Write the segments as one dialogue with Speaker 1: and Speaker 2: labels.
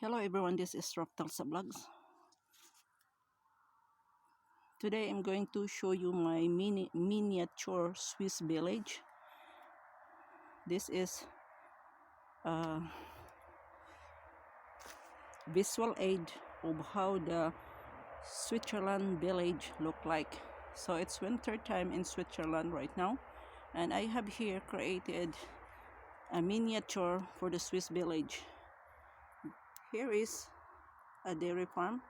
Speaker 1: Hello everyone, this is Rafthelsa Vlogs. Today I'm going to show you my miniature Swiss village. This is a visual aid of how the Switzerland village look like. So it's winter time in Switzerland right now, and I have here created a miniature for the Swiss village. Here is a dairy farm.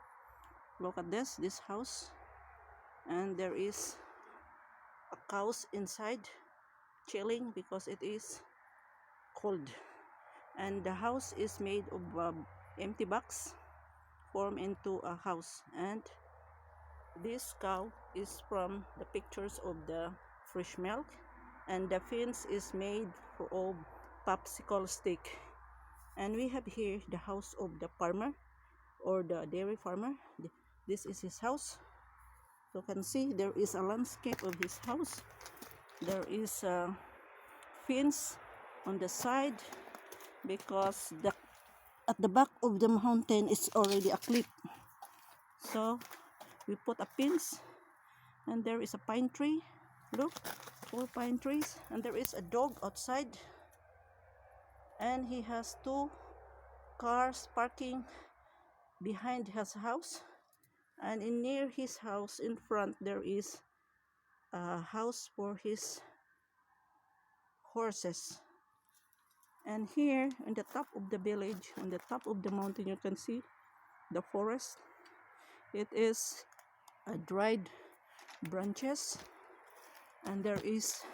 Speaker 1: Look at this house, and there is a cows inside chilling because it is cold, and the house is made of empty box formed into a house, and this cow is from the pictures of the fresh milk, and the fence is made of popsicle stick. And we have here the house of the farmer or the dairy farmer. This is his house. You can see there is a landscape of his house. There is a fence on the side because at the back of the mountain is already a cliff. So we put a fence, and there is a pine tree. Look, 4 pine trees, and there is a dog outside, and he has 2 cars parking behind his house, and near his house in front there is a house for his horses. And here on the top of the village, on the top of the mountain, you can see the forest. It is a dried branches, and there is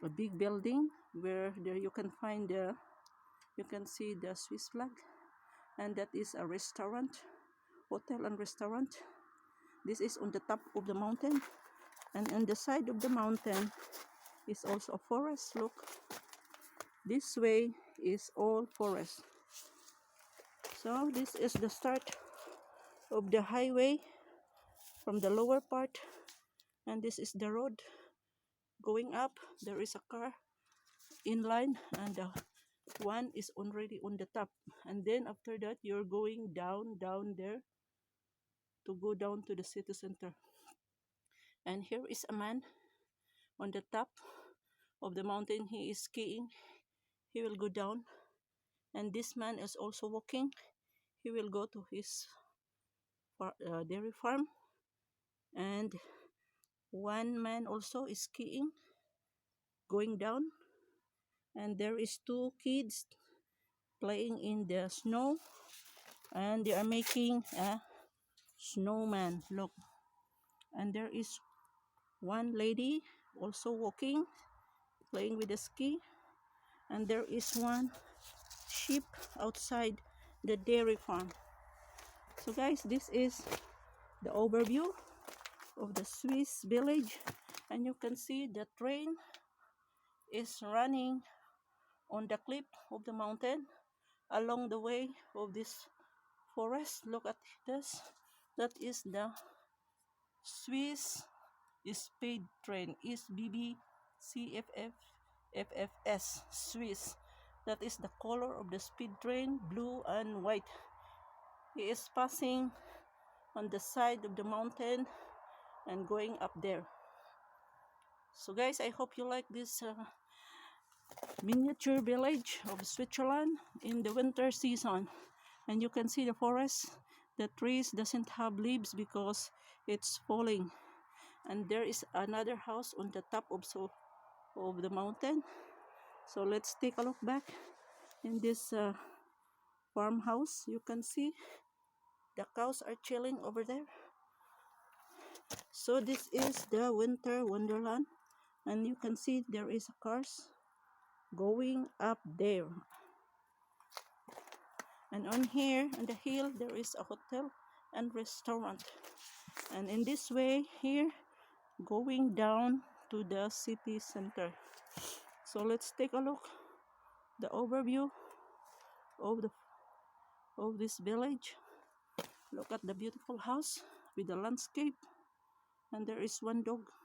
Speaker 1: a big building where there you can see the Swiss flag, and that is a restaurant, hotel and restaurant. This is on the top of the mountain, and on the side of the mountain is also a forest. Look, this way is all forest. So this is the start of the highway from the lower part, and this is the road going up. There is a car in line, and one is already on the top, and then after that you're going down there to go down to the city center. And here is a man on the top of the mountain. He is skiing. He will go down, and this man is also walking. He will go to his dairy farm, and one man also is skiing going down, and there is 2 kids playing in the snow, and they are making a snowman. Look, and there is one lady also walking, playing with the ski, and there is one sheep outside the dairy farm. So guys, this is the overview of the Swiss village, and you can see the train is running on the cliff of the mountain along the way of this forest. Look at this. That is the Swiss speed train, is BBCFFFFS Swiss. That is the color of the speed train, blue and white. He is passing on the side of the mountain and going up there. So guys, I hope you like this miniature village of Switzerland in the winter season. And you can see the forest. The trees doesn't have leaves because it's falling. And there is another house on the top of the mountain. So let's take a look back in this farmhouse. You can see the cows are chilling over there. So this is the winter wonderland, and you can see there is cars going up there, and on here on the hill there is a hotel and restaurant, and in this way here going down to the city center. So let's take a look the overview of this village. Look at the beautiful house with the landscape, and there is one dog.